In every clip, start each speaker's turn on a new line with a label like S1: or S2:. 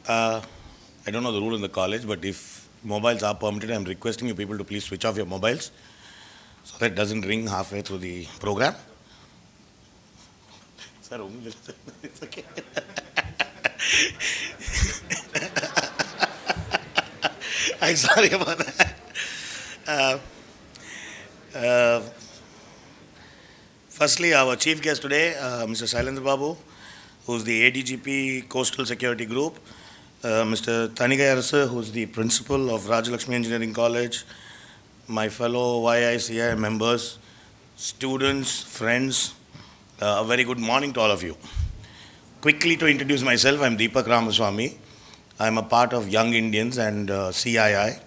S1: Uh, I don't know the rule in the college, but if mobiles are permitted, I'm requesting you people to please switch off your mobiles so that it doesn't ring halfway through the program. Sir, it's okay. I'm sorry about that. Uh, uh, Firstly, our chief guest today, Mr. Sailendra Babu, who's the ADGP Coastal Security Group, Mr. Thanigai Arasa, who's the principal of Rajalakshmi Engineering College, my fellow YICI members, students, friends, a very good morning to all of you. Quickly to introduce myself, I'm Deepak Ramaswamy. I'm a part of Young Indians and CII,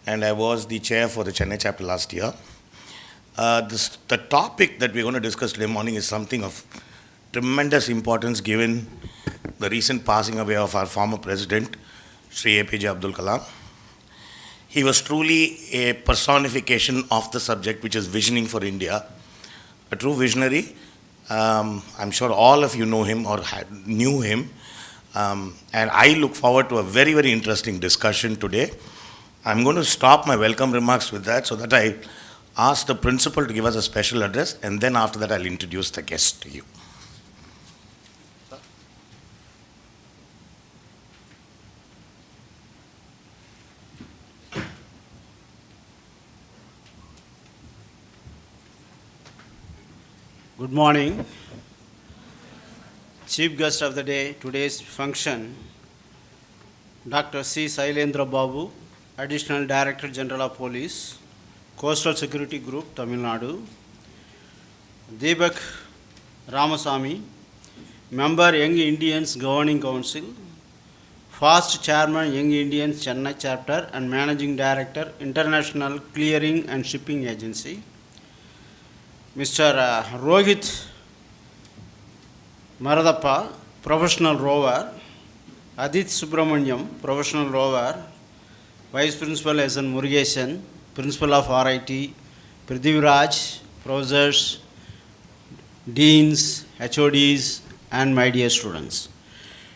S1: and I was the chair for the Chennai chapter last year. The topic that we're going to discuss today morning is something of tremendous importance given the recent passing away of our former president, Sri APJ Abdul Kalam. He was truly a personification of the subject, which is visioning for India, a true visionary. I'm sure all of you know him or knew him, and I look forward to a very, very interesting discussion today. I'm going to stop my welcome remarks with that so that I ask the principal to give us a special address, and then after that I'll introduce the guest to you.
S2: Good morning. Chief guest of the day, today's function, Dr. C. Sailendra Babu, Additional Director General of Police, Coastal Security Group, Tamil Nadu. Deepak Ramaswamy, Member Young Indians Governing Council, First Chairman Young Indians Chennai Chapter and Managing Director International Clearing and Shipping Agency. Mr. Rohit Maradappa, Professional Rower, Adit Subramanyam, Professional Rower, Vice Principal S.N. Murugesan, Principal of RIT, Prithiviraj, Professors, Deans, HODs, and my dear students.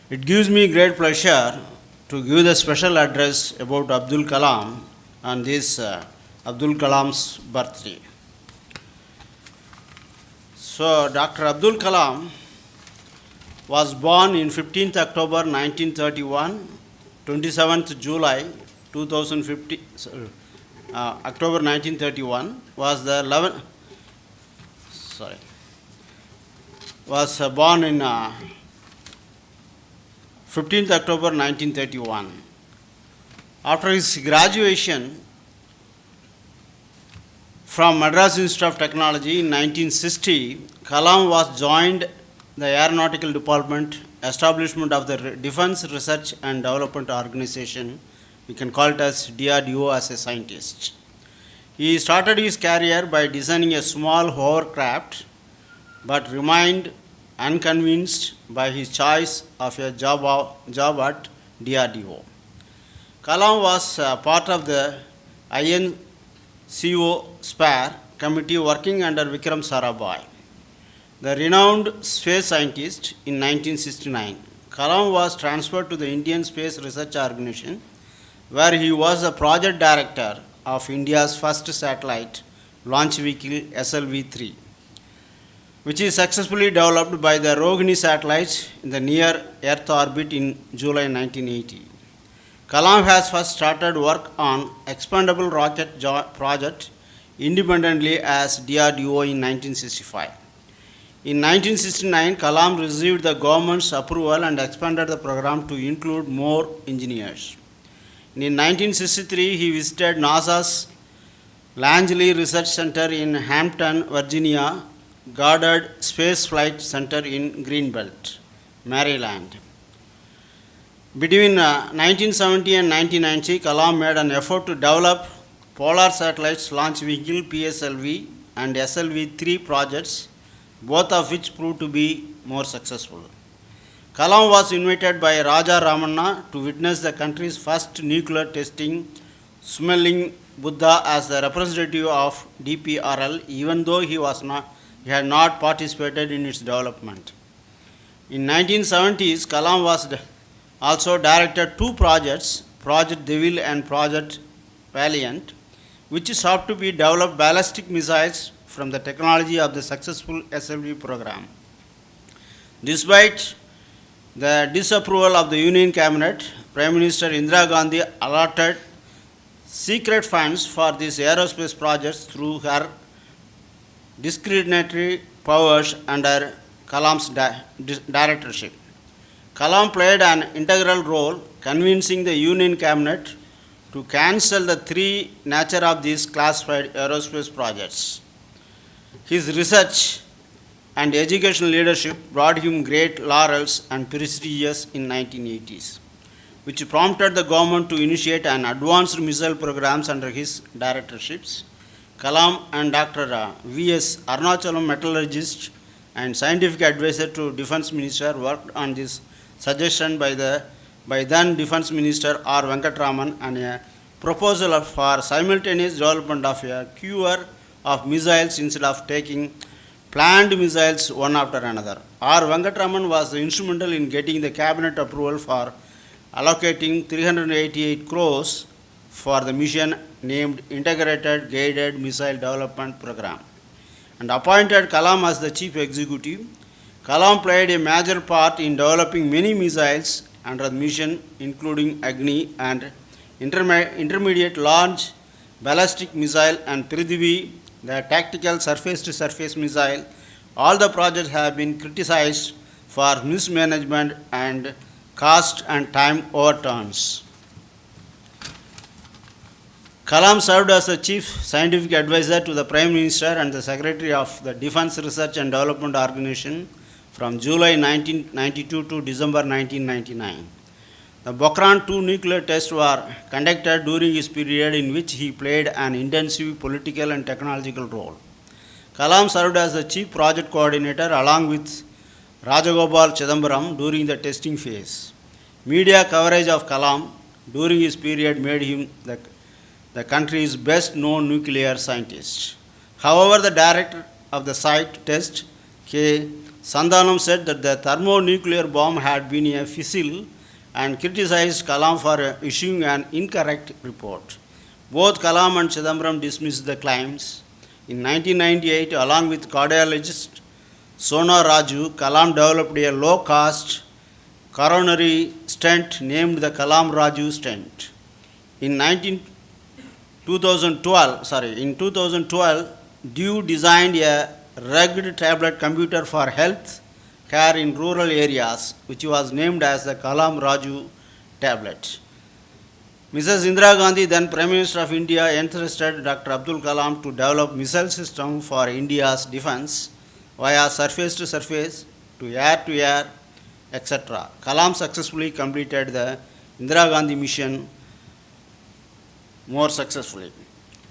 S2: It gives me great pleasure to give the special address about Abdul Kalam on this Abdul Kalam's birthday. So, Dr. Abdul Kalam was born in 15th October 1931, 27th July 2050, October 1931 was the 11th, was born in 15th October 1931. After his graduation from Madras Institute of Technology in 1960, Kalam was joined the Aeronautical Department, establishment of the Defense Research and Development Organization. We can call it as DRDO as a scientist. He started his career by designing a small hovercraft, but remained unconvinced by his choice of a job at DRDO. Kalam was part of the INCO SPARE committee working under Vikram Sarabhai, the renowned space scientist. In 1969, Kalam was transferred to the Indian Space Research Organization, where he was the project director of India's first satellite launch vehicle SLV-3, which is successfully developed by the Rohini satellites in the near Earth orbit in July 1980. Kalam has first started work on expandable rocket project independently as DRDO in 1965. In 1969, Kalam received the government's approval and expanded the program to include more engineers. In 1963, he visited NASA's Langley Research Center in Hampton, Virginia, Goddard Space Flight Center in Greenbelt, Maryland. Between 1970 and 1990, Kalam made an effort to develop Polar Satellites Launch Vehicle PSLV and SLV-3 projects, both of which proved to be more successful. Kalam was invited by Raja Ramanna to witness the country's first nuclear testing, smelling Buddha as the representative of DPRL, even though he had not participated in its development. In 1970s, Kalam was also directed two projects, Project Devil and Project Valiant, which sought to be developed ballistic missiles from the technology of the successful SLV program. Despite the disapproval of the Union Cabinet, Prime Minister Indira Gandhi allotted secret funds for these aerospace projects through her discretionary powers under Kalam's directorship. Kalam played an integral role convincing the Union Cabinet to cancel the three nature of these classified aerospace projects. His research and educational leadership brought him great laurels and prestigious in 1980s, which prompted the government to initiate an advanced missile programs under his directorships. Kalam and Dr. V.S. Arunachalam, metallurgist and scientific advisor to Defense Minister, worked on this suggestion by then Defense Minister R. Venkatraman and a proposal for simultaneous development of a cure of missiles instead of taking planned missiles one after another. R. Venkatraman was instrumental in getting the cabinet approval for allocating 388 crores for the mission named Integrated Guided Missile Development Program and appointed Kalam as the chief executive. Kalam played a major part in developing many missiles under the mission, including Agni and intermediate launch ballistic missile and Prithvi, the tactical surface-to-surface missile. All the projects have been criticized for mismanagement and cost and time overturns. Kalam served as the chief scientific advisor to the Prime Minister and the Secretary of the Defense Research and Development Organization from July 1992 to December 1999. The Pokhran II nuclear tests were conducted during his period in which he played an intensive political and technological role. Kalam served as the chief project coordinator along with Rajagopal Chidambaram during the testing phase. Media coverage of Kalam during his period made him the country's best known nuclear scientist. However, the director of the site test, K. Sandhanam, said that the thermonuclear bomb had been a fissile and criticized Kalam for issuing an incorrect report. Both Kalam and Chidambaram dismissed the claims. In 1998, along with cardiologist Sona Raju, Kalam developed a low-cost coronary stent named the Kalam Raju stent. In 2012, Dew designed a rugged tablet computer for health care in rural areas, which was named as the Kalam Raju tablet. Mrs. Indira Gandhi, then Prime Minister of India, entrusted Dr. Abdul Kalam to develop missile system for India's defense via surface to surface, to air, etc. Kalam successfully completed the Indira Gandhi mission more successfully.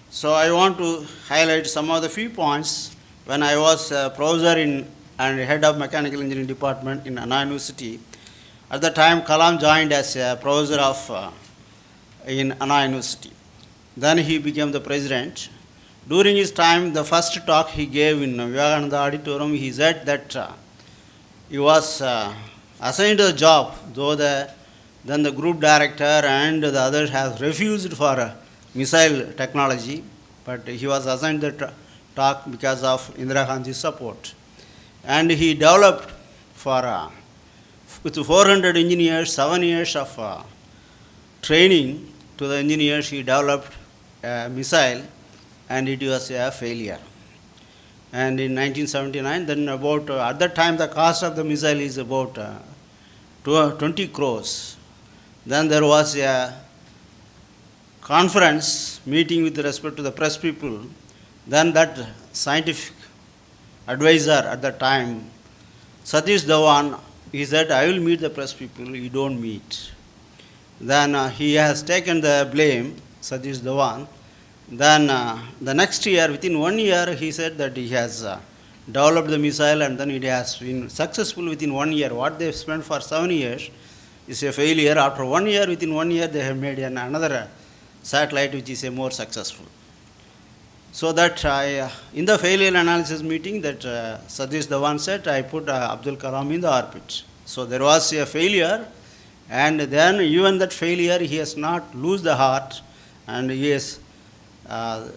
S2: So I want to highlight some of the few points. When I was a professor and head of mechanical engineering department in Anna University, at the time Kalam joined as a professor in Anna University. Then he became the president. During his time, the first talk he gave in Vivekananda Auditorium, he said that he was assigned a job, though then the group director and the others have refused for missile technology, but he was assigned the talk because of Indira Gandhi's support. And he developed with 400 engineers, 7 years of training to the engineers, he developed a missile and it was a failure. And in 1979, then at that time the cost of the missile is about 20 crores. Then there was a conference meeting with respect to the press people. Then that scientific advisor at the time, Satish Dhawan, he said, I will meet the press people, you don't meet. Then he has taken the blame, Satish Dhawan. Then the next year, within 1 year, he said that he has developed the missile and then it has been successful within 1 year. What they spent for 7 years is a failure. After 1 year, within 1 year, they have made another satellite which is a more successful. So that in the failure analysis meeting that Satish Dhawan said, I put Abdul Kalam in the orbit. So there was a failure And then even that failure, he has not lose the heart, and he is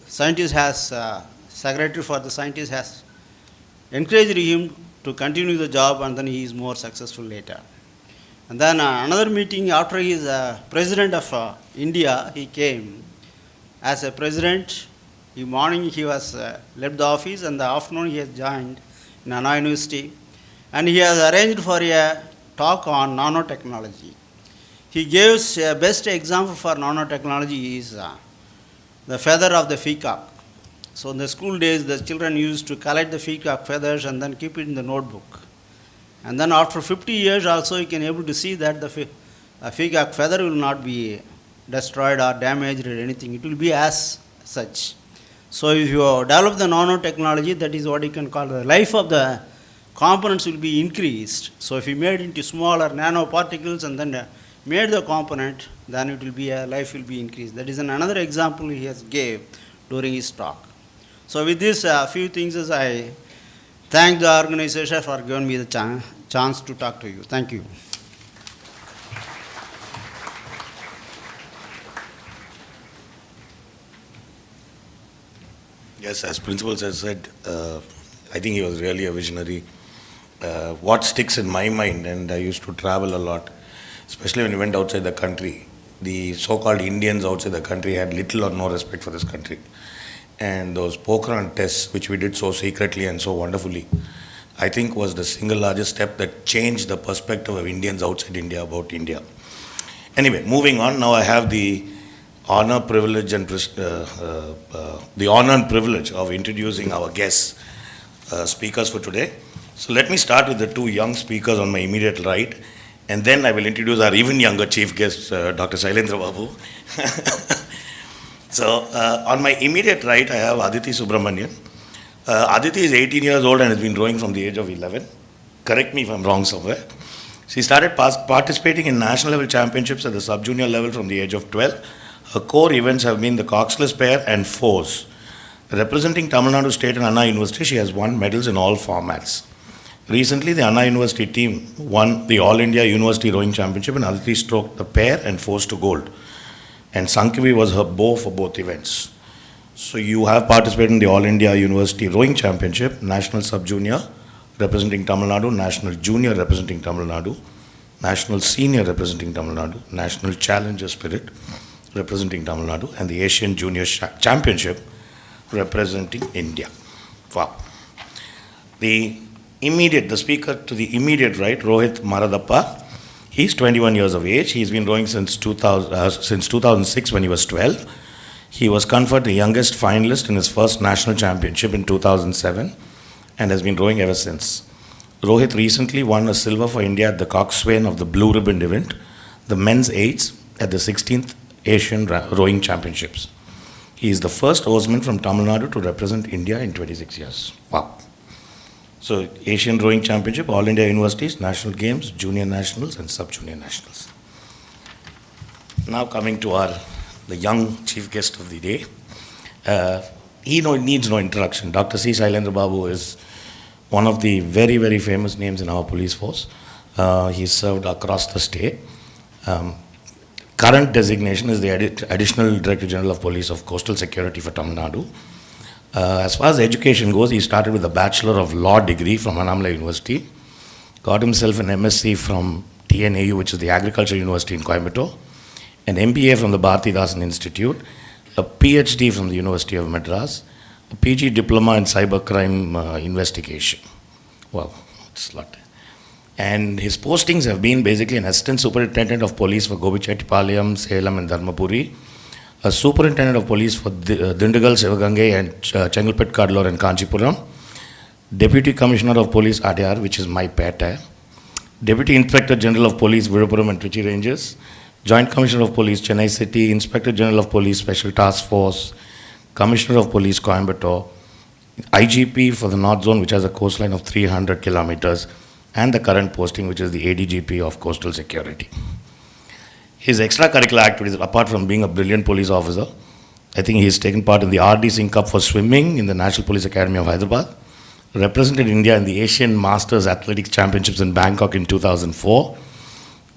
S2: scientist has secretary for the scientist has encouraged him to continue the job, and then he is more successful later. And then another meeting after he is president of India, he came as a president. In morning he was left the office, and the afternoon he has joined in Anna University, and he has arranged for a talk on nanotechnology. He gives a best example for nanotechnology is the feather of the peacock. So in the school days, the children used to collect the peacock feathers and then keep it in the notebook. And then after 50 years also, you can able to see that the peacock feather will not be destroyed or damaged or anything. It will be as such. So if you develop the nanotechnology, that is what you can call the life of the components will be increased. So if you made into smaller nanoparticles and then made the component, then it will be a life will be increased. That is another example he has gave during his talk. So with this few things, as I thank the organization for giving me the chance to talk to you. Thank you.
S1: Yes, as principal has said, I think he was really a visionary. What sticks in my mind, and I used to travel a lot, especially when we went outside the country, the so-called Indians outside the country had little or no respect for this country. And those Pokhran tests, which we did so secretly and so wonderfully, I think was the single largest step that changed the perspective of Indians outside India about India. Anyway, moving on, now I have the honor, privilege, and the honor and privilege of introducing our guests, speakers for today. So let me start with the two young speakers on my immediate right, and then I will introduce our even younger chief guest, Dr. Shailendra Babu. So on my immediate right, I have Aditi Subramanian. Aditi is 18 years old and has been rowing from the age of 11. Correct me if I'm wrong somewhere. She started participating in national level championships at the sub-junior level from the age of 12. Her core events have been the coxless pair and fours. Representing Tamil Nadu State and Anna University, she has won medals in all formats. Recently, the Anna University team won the All India University Rowing Championship, and Aditi stroked the pair and fours to gold. And Sankavi was her bow for both events. So you have participated in the All India University Rowing Championship, National Sub-Junior representing Tamil Nadu, National Junior representing Tamil Nadu, National Senior representing Tamil Nadu, National Challenger Spirit representing Tamil Nadu, and the Asian Junior Championship representing India. Wow. The speaker to the immediate right, Rohit Maradappa. He's 21 years of age. He's been rowing since 2006 when he was 12. He was conferred the youngest finalist in his first national championship in 2007 and has been rowing ever since. Rohit recently won a silver for India at the coxswain of the Blue Ribbon event, the men's eights at the 16th Asian Rowing Championships. He is the first oarsman from Tamil Nadu to represent India in 26 years. Wow. So, Asian Rowing Championship, All India Universities, National Games, Junior Nationals and Sub-Junior Nationals. Now coming to the young chief guest of the day. He needs no introduction. Dr. C. Shailendra Babu is one of the very, very famous names in our police force. He served across the state. Current designation is the Additional Director General of Police of Coastal Security for Tamil Nadu. As far as education goes, he started with a Bachelor of Law degree from Annamalai University, got himself an MSc from TNAU, which is the Agriculture University in Coimbatore, an MBA from the Bharatidasan Institute, a PhD from the University of Madras, a PG Diploma in Cybercrime Investigation. Wow, it's a lot. And his postings have been basically an Assistant Superintendent of Police for Gobichettipalayam, Salem and Dharmapuri, a Superintendent of Police for Dindigul, Sivagangai and Chengalpet, Kadalur and Kanchipuram, Deputy Commissioner of Police Adyar, which is my pet, Deputy Inspector General of Police Virupuram and Trichy Ranges, Joint Commissioner of Police Chennai City, Inspector General of Police Special Task Force, Commissioner of Police Coimbatore, IGP for the North Zone, which has a coastline of 300 kilometers, and the current posting, which is the ADGP of Coastal Security. His extracurricular activities, apart from being a brilliant police officer, I think he has taken part in the RD Singh Cup for swimming in the National Police Academy of Hyderabad, represented India in the Asian Masters Athletics Championships in Bangkok in 2004,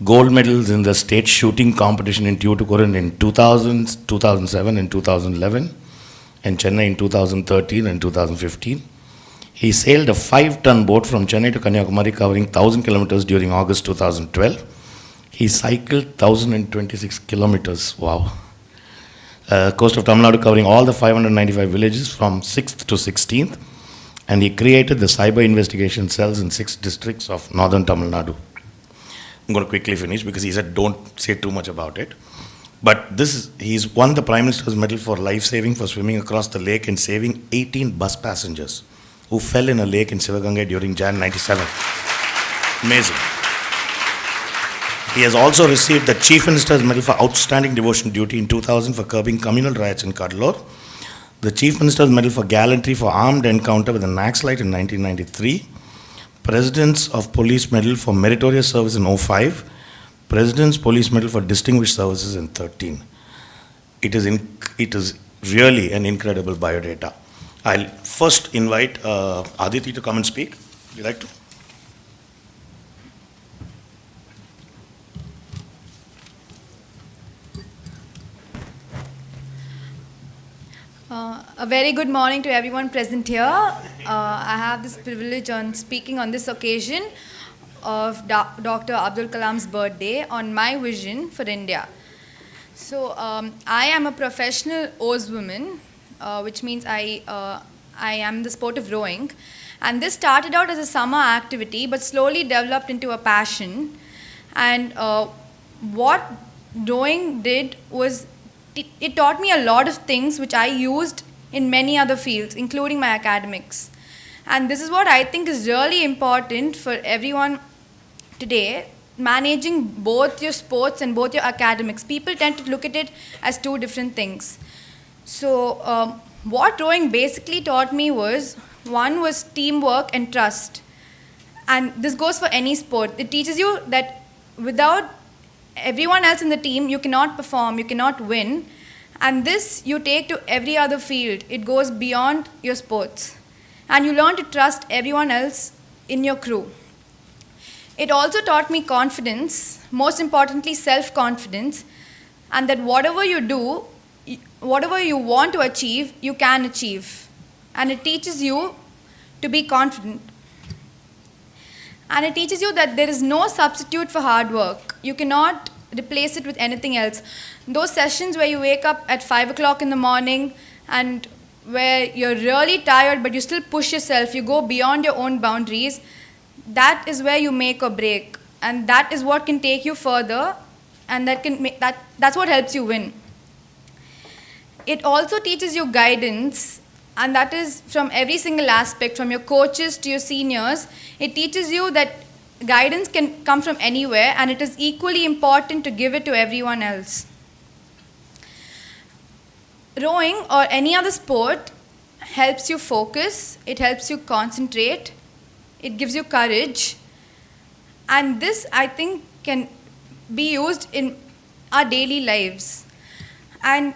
S1: gold medals in the state shooting competition in Tuticorin in 2000, 2007 and 2011, and Chennai in 2013 and 2015. He sailed a 5-ton boat from Chennai to Kanyakumari covering 1,000 kilometers during August 2012. He cycled 1,026 kilometers, wow. Coast of Tamil Nadu covering all the 595 villages from 6th to 16th. And he created the cyber investigation cells in 6 districts of northern Tamil Nadu. I'm going to quickly finish because he said don't say too much about it. But he's won the Prime Minister's Medal for life saving for swimming across the lake and saving 18 bus passengers who fell in a lake in Sivagangai during Jan 97. Amazing. He has also received the Chief Minister's Medal for outstanding devotion duty in 2000 for curbing communal riots in Cuddalore, the Chief Minister's Medal for gallantry for armed encounter with a Naxalite in 1993, President's of Police Medal for meritorious service in 05, President's Police Medal for distinguished services in 13. It is really an incredible biodata. I'll first invite Aditi to come and speak. Would you like to?
S3: A very good morning to everyone present here. I have this privilege on speaking on this occasion of Dr. Abdul Kalam's birthday on my vision for India. So I am a professional oarswoman, which means I am the sport of rowing. And this started out as a summer activity, but slowly developed into a passion. And what rowing did was it taught me a lot of things which I used in many other fields, including my academics. And this is what I think is really important for everyone today, managing both your sports and both your academics. People tend to look at it as two different things. So what rowing basically taught me was, one was teamwork and trust. And this goes for any sport. It teaches you that without everyone else in the team, you cannot perform, you cannot win. And this you take to every other field. It goes beyond your sports. And you learn to trust everyone else in your crew. It also taught me confidence, most importantly self-confidence, and that whatever you do, whatever you want to achieve, you can achieve. And it teaches you to be confident. And it teaches you that there is no substitute for hard work. You cannot replace it with anything else. Those sessions where you wake up at 5 o'clock in the morning and where you're really tired but you still push yourself, you go beyond your own boundaries, that is where you make or break. And that is what can take you further, and that's what helps you win. It also teaches you guidance, and that is from every single aspect, from your coaches to your seniors. It teaches you that guidance can come from anywhere, and it is equally important to give it to everyone else. Rowing or any other sport helps you focus, it helps you concentrate, it gives you courage, and this, I think, can be used in our daily lives. And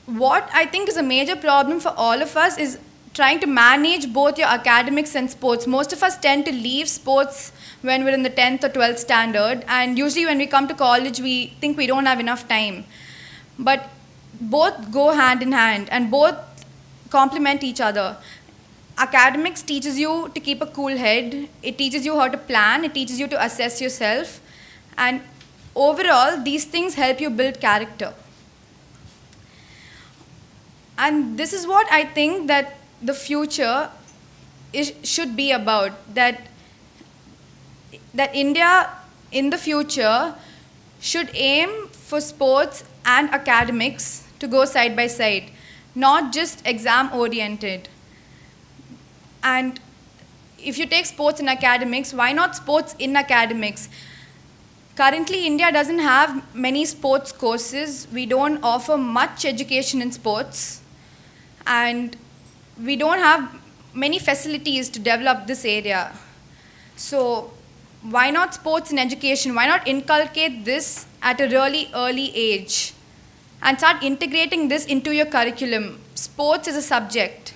S3: what I think is a major problem for all of us is trying to manage both your academics and sports. Most of us tend to leave sports when we're in the 10th or 12th standard, and usually when we come to college, we think we don't have enough time. But both go hand in hand, and both complement each other. Academics teaches you to keep a cool head, it teaches you how to plan, it teaches you to assess yourself, and overall, these things help you build character. And this is what I think that the future should be about, that India in the future should aim for sports and academics to go side by side, not just exam oriented. And if you take sports and academics, why not sports in academics? Currently, India doesn't have many sports courses. We don't offer much education in sports. And we don't have many facilities to develop this area. So why not sports in education? Why not inculcate this at a really early age and start integrating this into your curriculum? Sports is a subject.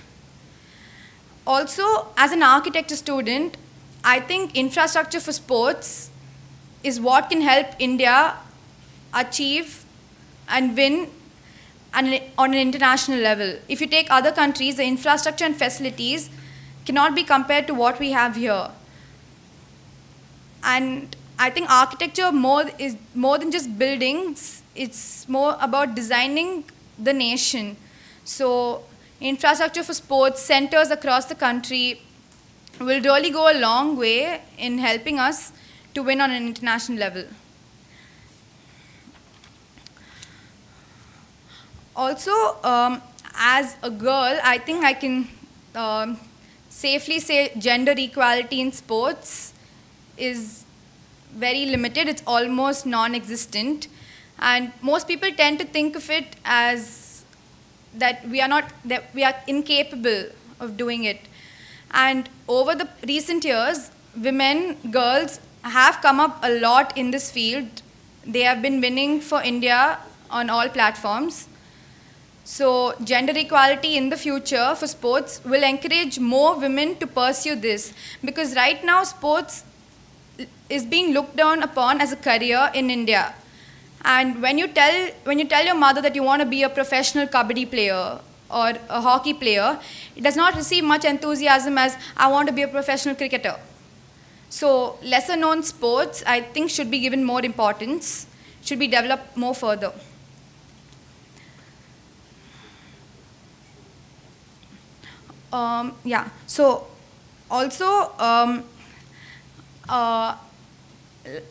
S3: Also, as an architecture student, I think infrastructure for sports is what can help India achieve and win on an international level. If you take other countries, the infrastructure and facilities cannot be compared to what we have here. And I think architecture is more than just buildings, it's more about designing the nation. So infrastructure for sports centers across the country will really go a long way in helping us to win on an international level. Also, as a girl, I think I can safely say gender equality in sports is very limited. It's almost non-existent. And most people tend to think of it as that we are incapable of doing it. And over the recent years, women, girls have come up a lot in this field. They have been winning for India on all platforms. So gender equality in the future for sports will encourage more women to pursue this, because right now sports is being looked down upon as a career in India. And when you tell your mother that you want to be a professional kabaddi player or a hockey player, it does not receive much enthusiasm as I want to be a professional cricketer. So lesser known sports, I think, should be given more importance, should be developed more further. So also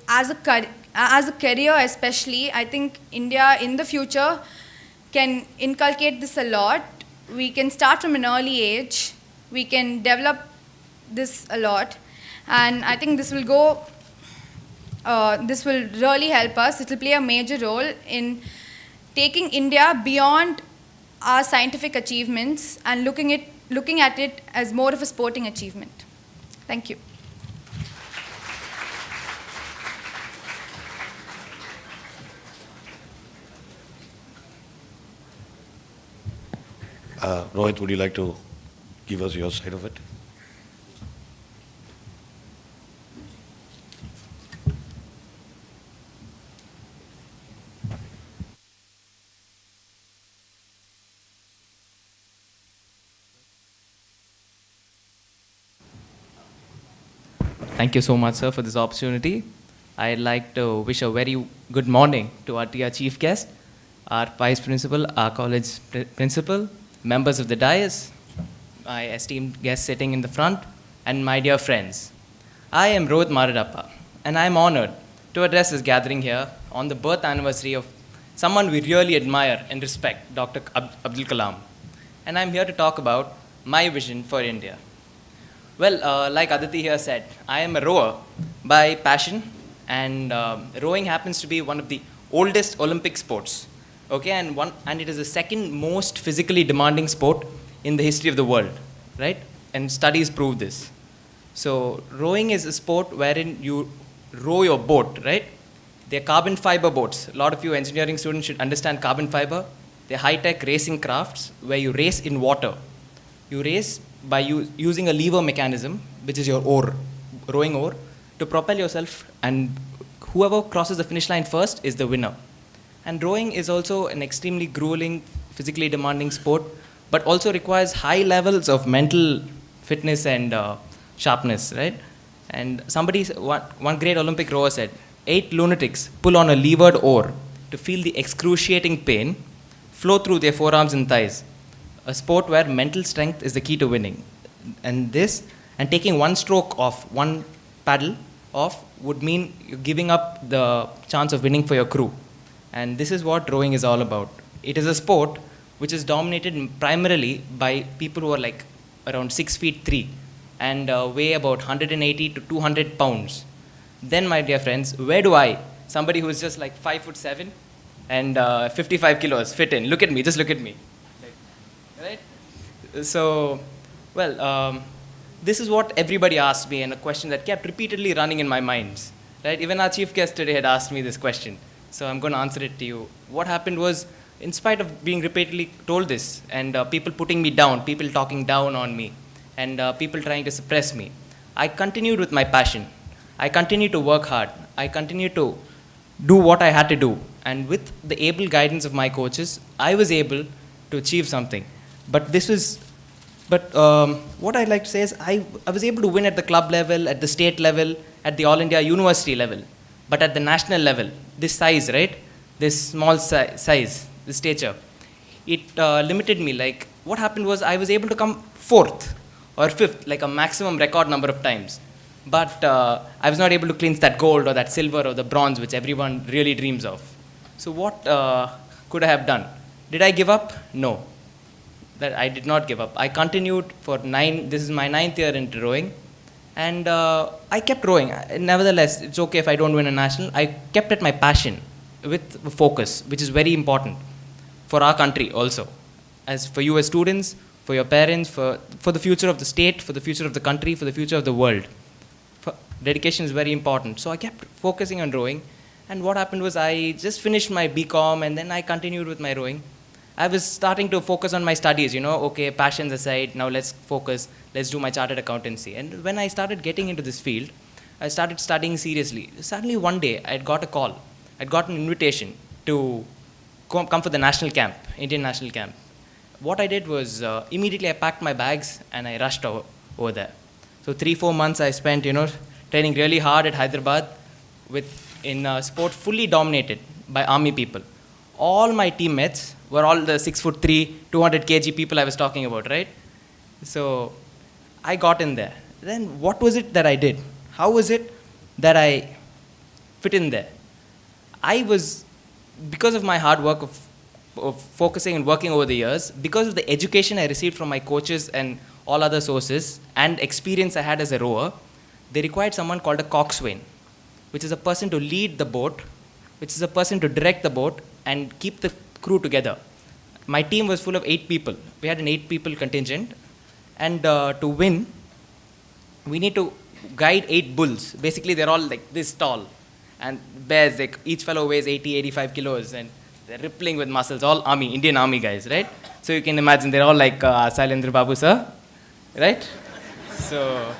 S3: as a career especially, I think India in the future can inculcate this a lot. We can start from an early age. We can develop this a lot. And I think this will really help us. It will play a major role in taking India beyond our scientific achievements and looking at it as more of a sporting achievement. Thank you.
S1: Rohit, would you like to give us your side of it?
S4: Thank you so much, sir, for this opportunity. I'd like to wish a very good morning to our dear chief guest, our vice principal, our college principal, members of the dais, my esteemed guests sitting in the front, and my dear friends. I am Rohit Maradappa, and I am honored to address this gathering here on the birth anniversary of someone we really admire and respect, Dr. Abdul Kalam. And I'm here to talk about my vision for India. Well, like Aditi here said, I am a rower by passion, and rowing happens to be one of the oldest Olympic sports. Okay, and it is the second most physically demanding sport in the history of the world, right? And studies prove this. So rowing is a sport wherein you row your boat, right? They're carbon fiber boats. A lot of you engineering students should understand carbon fiber. They're high-tech racing crafts where you race in water. You race by using a lever mechanism, which is your oar, rowing oar, to propel yourself, and whoever crosses the finish line first is the winner. And rowing is also an extremely grueling, physically demanding sport, but also requires high levels of mental fitness and sharpness, right? And one great Olympic rower said, 8 lunatics pull on a levered oar to feel the excruciating pain flow through their forearms and thighs. A sport where mental strength is the key to winning. And taking one stroke off, one paddle off, would mean you're giving up the chance of winning for your crew. And this is what rowing is all about. It is a sport which is dominated primarily by people who are like around 6 feet 3 and weigh about 180 to 200 pounds. Then, my dear friends, where do I, somebody who is just like 5'7" and 55 kilos, fit in? Look at me, just look at me. Right? So, well, this is what everybody asked me, and a question that kept repeatedly running in my mind. Right? Even our chief guest today had asked me this question. So I'm going to answer it to you. What happened was, in spite of being repeatedly told this, and people putting me down, people talking down on me, and people trying to suppress me, I continued with my passion. I continued to work hard. I continued to do what I had to do. And with the able guidance of my coaches, I was able to achieve something. But what I'd like to say is I was able to win at the club level, at the state level, at the All India University level. But at the national level, this size, right? This small size, this stature, it limited me. Like, what happened was I was able to come fourth or fifth, like a maximum record number of times. But I was not able to clinch that gold or that silver or the bronze, which everyone really dreams of. So what could I have done? Did I give up? No. That I did not give up. I continued for this is my 9th year into rowing. And I kept rowing. Nevertheless, it's okay if I don't win a national. I kept at my passion with focus, which is very important for our country also. As for you as students, for your parents, for the future of the state, for the future of the country, for the future of the world. Dedication is very important. So I kept focusing on rowing. And what happened was I just finished my BCom and then I continued with my rowing. I was starting to focus on my studies, okay, passions aside, now let's focus, let's do my chartered accountancy. And when I started getting into this field, I started studying seriously. Suddenly one day, I'd got a call. I'd got an invitation to come for the national camp, Indian national camp. What I did was, immediately I packed my bags and I rushed over there. So 3-4 months I spent, training really hard at Hyderabad in a sport fully dominated by army people. All my teammates were all the 6'3", 200 kg people I was talking about, right? So I got in there. Then what was it that I did? How was it that I fit in there? Because of my hard work of focusing and working over the years, because of the education I received from my coaches and all other sources, and experience I had as a rower, they required someone called a coxswain, which is a person to lead the boat, which is a person to direct the boat and keep the crew together. My team was full of 8 people. We had an 8-people contingent. And to win, we need to guide 8 bulls. Basically, they're all like this tall. And bears, like each fellow weighs 80, 85 kilos. And they're rippling with muscles, all army, Indian army guys, right? So you can imagine they're all like Sailendra Babu, sir, right? So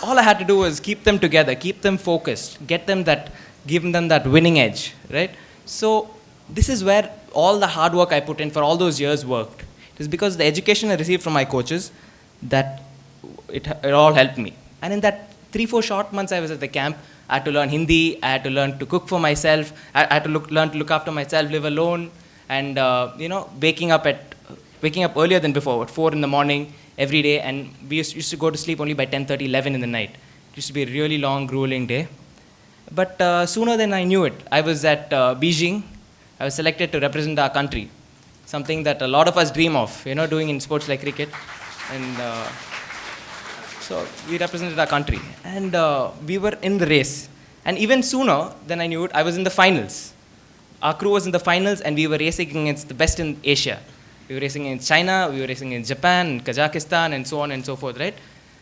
S4: all I had to do was keep them together, keep them focused, give them that winning edge, right? So this is where all the hard work I put in for all those years worked. It is because the education I received from my coaches that it all helped me. And in that 3-4 short months I was at the camp, I had to learn Hindi, I had to learn to cook for myself, I had to learn to look after myself, live alone, and waking up earlier than before, at 4 in the morning every day, and we used to go to sleep only by 10:30, 11 in the night. It used to be a really long, grueling day. But sooner than I knew it, I was at Beijing. I was selected to represent our country, something that a lot of us dream of, doing in sports like cricket. And so we represented our country. And we were in the race. And even sooner than I knew it, I was in the finals. Our crew was in the finals, and we were racing against the best in Asia. We were racing against China, we were racing against Japan, Kazakhstan, and so on and so forth, right?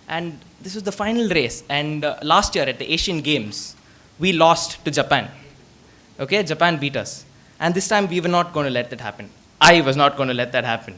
S4: And this was the final race. And last year at the Asian Games, we lost to Japan. Okay, Japan beat us. And this time we were not going to let that happen. I was not going to let that happen.